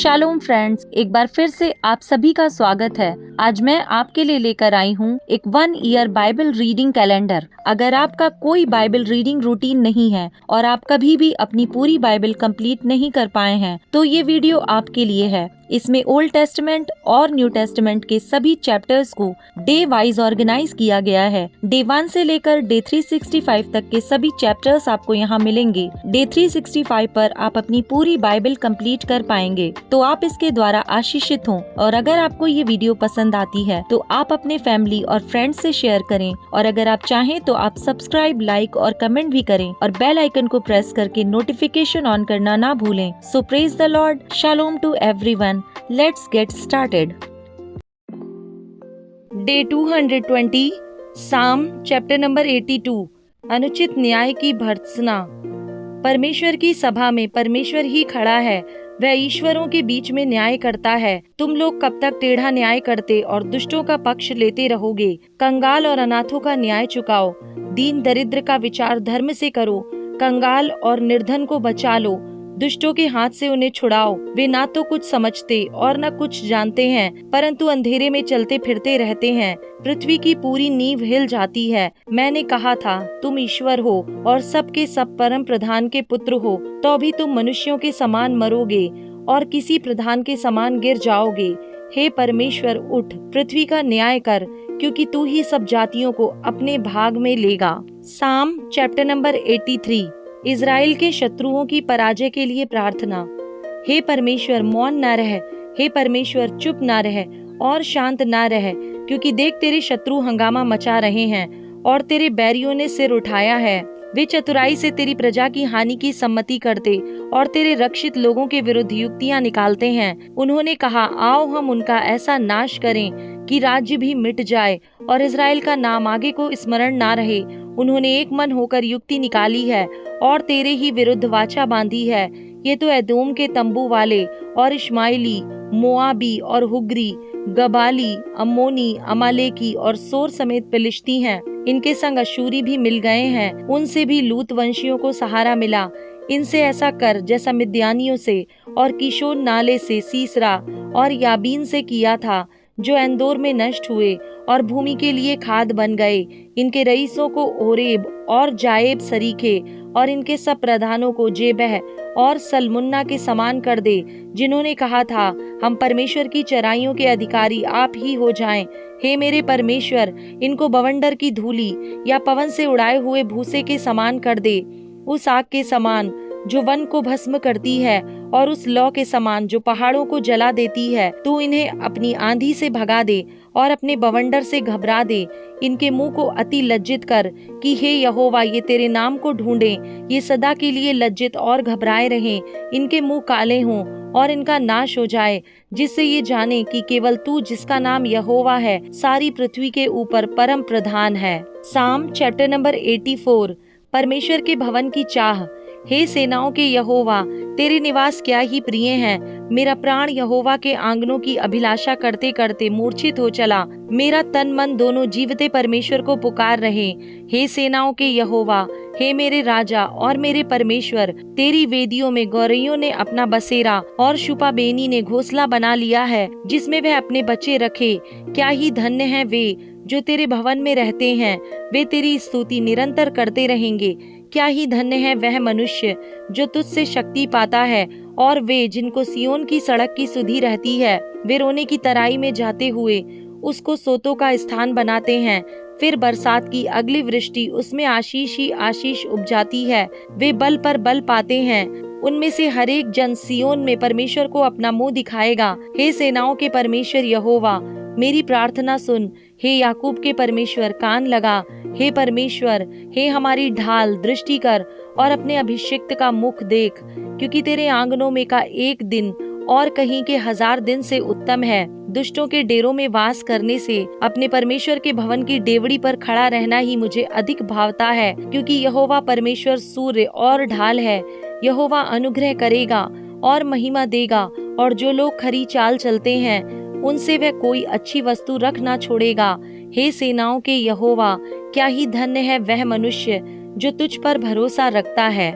Shalom friends, एक बार फिर से आप सभी का स्वागत है। आज मैं आपके लिए लेकर आई हूँ एक 1 ईयर बाइबल रीडिंग कैलेंडर। अगर आपका कोई बाइबल रीडिंग रूटीन नहीं है और आप कभी भी अपनी पूरी बाइबल कंप्लीट नहीं कर पाए हैं, तो ये वीडियो आपके लिए है। इसमें ओल्ड टेस्टमेंट और न्यू टेस्टमेंट के सभी चैप्टर्स को डे वाइज ऑर्गेनाइज किया गया है। डे 1 से लेकर डे 365 तक के सभी चैप्टर्स आपको यहाँ मिलेंगे। डे 365 पर आप अपनी पूरी बाइबल कंप्लीट कर पाएंगे, तो आप इसके द्वारा आशीषित हों। और अगर आपको ये वीडियो पसंद आती है तो आप अपने फैमिली और फ्रेंड्स से शेयर करें, और अगर आप चाहें तो आप सब्सक्राइब, लाइक और कमेंट भी करें और बेल आइकन को प्रेस करके नोटिफिकेशन ऑन करना ना भूलें। So praise the Lord, shalom to everyone. Let's get started. Day 220, Psalm chapter number 82, अनुचित न्याय की भर्त्सना। परमेश्वर की सभा में परमेश्वर ही खड़ा है, वह ईश्वरों के बीच में न्याय करता है। तुम लोग कब तक टेढ़ा न्याय करते और दुष्टों का पक्ष लेते रहोगे? कंगाल और अनाथों का न्याय चुकाओ, दीन दरिद्र का विचार धर्म से करो, कंगाल और निर्धन को बचा लो, दुष्टों के हाथ से उन्हें छुड़ाओ। वे ना तो कुछ समझते और न कुछ जानते हैं, परंतु अंधेरे में चलते फिरते रहते हैं। पृथ्वी की पूरी नींव हिल जाती है। मैंने कहा था, तुम ईश्वर हो और सबके सब परम प्रधान के पुत्र हो, तो भी तुम मनुष्यों के समान मरोगे और किसी प्रधान के समान गिर जाओगे। हे परमेश्वर, उठ, पृथ्वी का न्याय कर, क्योंकि तू ही सब जातियों को अपने भाग में लेगा। साम चैप्टर नंबर 83, इज़राइल के शत्रुओं की पराजय के लिए प्रार्थना। हे परमेश्वर, मौन न रह, हे परमेश्वर, चुप न रह और शांत न रह, क्योंकि देख तेरे शत्रु हंगामा मचा रहे हैं और तेरे बैरियों ने सिर उठाया है। वे चतुराई से तेरी प्रजा की हानि की सम्मति करते और तेरे रक्षित लोगों के विरुद्ध युक्तियां निकालते हैं। उन्होंने कहा, आओ हम उनका ऐसा नाश करें कि राज्य भी मिट जाए और इज़राइल का नाम आगे को स्मरण ना रहे। उन्होंने एक मन होकर युक्ति निकाली है और तेरे ही विरुद्ध वाचा बांधी है। ये तो एदोम के तंबू वाले और इश्माइली, मोआबी और हुग्री, गबाली, अम्मोनी, अमालेकी और सोर समेत फिलिश्ती हैं। इनके संग अशूरी भी मिल गए हैं, उनसे भी लूत वंशियों को सहारा मिला। इनसे ऐसा कर जैसा मिद्यानियों से और किशोन नाले से सीसरा और याबीन से किया था, जो एंदोर में नष्ट हुए और भूमि के लिए खाद बन गए। इनके रईसों को ओरेब और जाएब सरीखे और इनके सब प्रधानों को जेबह और सलमुन्ना के समान कर दे, जिन्होंने कहा था, हम परमेश्वर की चराइयों के अधिकारी आप ही हो जाएं। हे मेरे परमेश्वर, इनको बवंडर की धूली या पवन से उड़ाए हुए भूसे के समान कर दे, उस आग के समान जो वन को भस्म करती है और उस लौ के समान जो पहाड़ों को जला देती है। तू इन्हें अपनी आंधी से भगा दे और अपने बवंडर से घबरा दे। इनके मुंह को अति लज्जित कर कि हे यहोवा, ये तेरे नाम को ढूंढें, ये सदा के लिए लज्जित और घबराए रहें। इनके मुंह काले हों और इनका नाश हो जाए, जिससे ये जाने कि केवल तू, जिसका नाम यहोवा है, सारी पृथ्वी के ऊपर परम प्रधान है। साम चैप्टर नंबर 84, परमेश्वर के भवन की चाह। हे सेनाओं के यहोवा, तेरे निवास क्या ही प्रिय हैं। मेरा प्राण यहोवा के आंगनों की अभिलाषा करते करते मूर्छित हो चला। मेरा तन मन दोनों जीवते परमेश्वर को पुकार रहे। हे सेनाओं के यहोवा, हे मेरे राजा और मेरे परमेश्वर, तेरी वेदियों में गौरैयों ने अपना बसेरा और शुपा बेनी ने घोंसला बना लिया है, जिसमें वह अपने बच्चे रखे। क्या ही धन्य हैं वे जो तेरे भवन में रहते हैं, वे तेरी स्तुति निरंतर करते रहेंगे। क्या ही धन्य है वह मनुष्य जो तुझसे शक्ति पाता है, और वे जिनको सियोन की सड़क की सुधि रहती है। वे रोने की तराई में जाते हुए उसको सोतों का स्थान बनाते हैं। फिर बरसात की अगली वृष्टि उसमें आशीष ही आशीष उपजाती है। वे बल पर बल पाते हैं। उनमें से हर एक जन सियोन में परमेश्वर को अपना मुंह दिखाएगा। हे सेनाओं के परमेश्वर यहोवा, मेरी प्रार्थना सुन। हे याकूब के परमेश्वर, कान लगा। हे परमेश्वर, हे हमारी ढाल, दृष्टि कर और अपने अभिषिक्त का मुख देख, क्योंकि तेरे आंगनों में का एक दिन और कहीं के 1000 दिन से उत्तम है। दुष्टों के डेरों में वास करने से अपने परमेश्वर के भवन की डेवड़ी पर खड़ा रहना ही मुझे अधिक भावता है, क्योंकि यहोवा परमेश्वर सूर्य और ढाल है। यहोवा अनुग्रह करेगा और महिमा देगा, और जो लोग खरी चाल चलते हैं उनसे वह कोई अच्छी वस्तु रख ना छोड़ेगा। हे सेनाओं के यहोवा, क्या ही धन्य है वह मनुष्य जो तुझ पर भरोसा रखता है।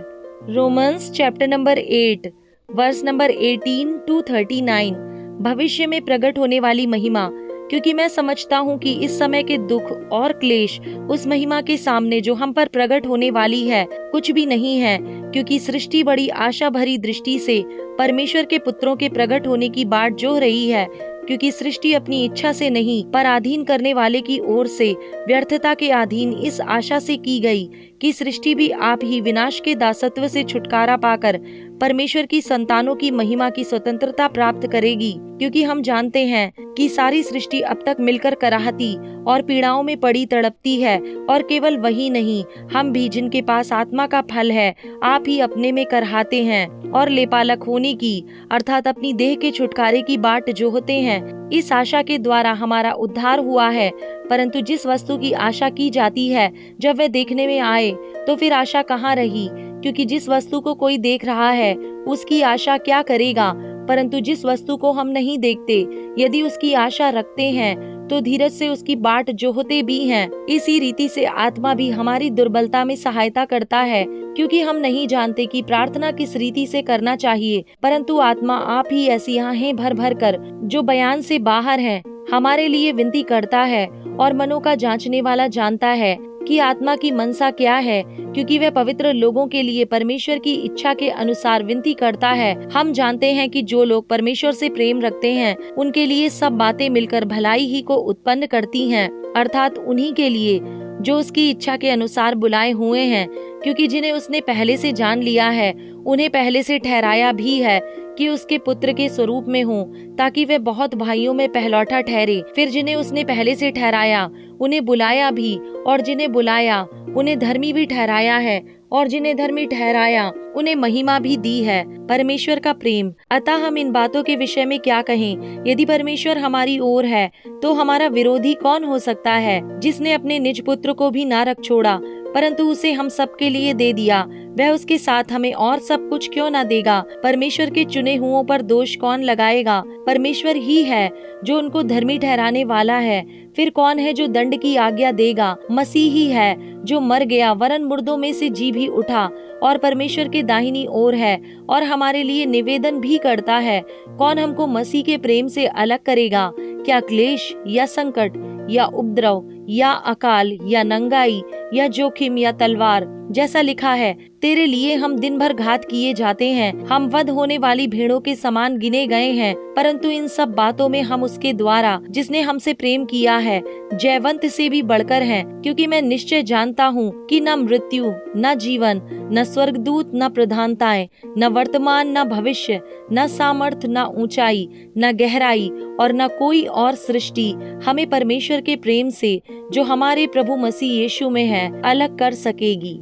Romans chapter number 8, verse number 18 to 39, भविष्य में प्रकट होने वाली महिमा। क्योंकि मैं समझता हूँ कि इस समय के दुख और क्लेश उस महिमा के सामने जो हम पर प्रकट होने वाली है कुछ भी नहीं है, क्योंकि सृष्टि बड़ी आशा भरी दृष्टि से परमेश्वर के पुत्रों के प्रकट होने की बाट जो रही है, क्योंकि सृष्टि अपनी इच्छा से नहीं पर अधीन करने वाले की ओर से व्यर्थता के अधीन इस आशा से की गई कि सृष्टि भी आप ही विनाश के दासत्व से छुटकारा पाकर परमेश्वर की संतानों की महिमा की स्वतंत्रता प्राप्त करेगी। क्योंकि हम जानते हैं कि सारी सृष्टि अब तक मिलकर कराहती और पीड़ाओं में पड़ी तड़पती है, और केवल वही नहीं, हम भी जिनके पास आत्मा का फल है आप ही अपने में कराहते हैं और लेपालक होने की अर्थात अपनी देह के छुटकारे की बाट जो होते हैं। इस आशा के द्वारा हमारा उद्धार हुआ है। परंतु जिस वस्तु की आशा की जाती है जब वह देखने में आए तो फिर आशा कहाँ रही, क्योंकि जिस वस्तु को कोई देख रहा है उसकी आशा क्या करेगा। परंतु जिस वस्तु को हम नहीं देखते यदि उसकी आशा रखते हैं तो धीरज से उसकी बाट जो होते भी हैं। इसी रीति से आत्मा भी हमारी दुर्बलता में सहायता करता है, क्योंकि हम नहीं जानते कि प्रार्थना किस रीति से करना चाहिए, परंतु आत्मा आप ही ऐसी आहें भर भर कर जो बयान से बाहर है हमारे लिए विनती करता है। और मनों का जांचने वाला जानता है कि आत्मा की मनसा क्या है, क्योंकि वह पवित्र लोगों के लिए परमेश्वर की इच्छा के अनुसार विनती करता है। हम जानते हैं कि जो लोग परमेश्वर से प्रेम रखते हैं उनके लिए सब बातें मिलकर भलाई ही को उत्पन्न करती हैं, अर्थात उन्हीं के लिए जो उसकी इच्छा के अनुसार बुलाए हुए हैं। क्योंकि जिन्हें उसने पहले से जान लिया है उन्हें पहले से ठहराया भी है कि उसके पुत्र के स्वरूप में हों, ताकि वे बहुत भाइयों में पहलौठा ठहरे। फिर जिन्हें उसने पहले से ठहराया उन्हें बुलाया भी, और जिन्हें बुलाया उन्हें धर्मी भी ठहराया है, और जिन्हें धर्मी ठहराया उन्हें महिमा भी दी है। परमेश्वर का प्रेम। अतः हम इन बातों के विषय में क्या कहें? यदि परमेश्वर हमारी ओर है तो हमारा विरोधी कौन हो सकता है? जिसने अपने निज पुत्र को भी ना रख छोड़ा परंतु उसे हम सब के लिए दे दिया, वह उसके साथ हमें और सब कुछ क्यों ना देगा? परमेश्वर के चुने हुओं पर दोष कौन लगाएगा? परमेश्वर ही है जो उनको धर्मी ठहराने वाला है। फिर कौन है जो दंड की आज्ञा देगा? मसीह ही है जो मर गया वरन मुर्दों में से जी भी उठा और परमेश्वर के दाहिनी ओर है और हमारे लिए निवेदन भी करता है। कौन हमको मसीह के प्रेम से अलग करेगा? क्या क्लेश या संकट या उपद्रव या अकाल या नंगाई या जोखिम या तलवार? जैसा लिखा है, तेरे लिए हम दिन भर घात किए जाते हैं, हम वध होने वाली भेड़ों के समान गिने गए हैं। परंतु इन सब बातों में हम उसके द्वारा जिसने हमसे प्रेम किया है जयवंत से भी बढ़कर हैं। क्योंकि मैं निश्चय जानता हूँ कि न मृत्यु न जीवन न स्वर्गदूत न प्रधानताएं न वर्तमान न भविष्य न सामर्थ न ऊंचाई न गहराई और न कोई और सृष्टि हमें परमेश्वर के प्रेम से जो हमारे प्रभु मसीह यीशु में है अलग कर सकेगी।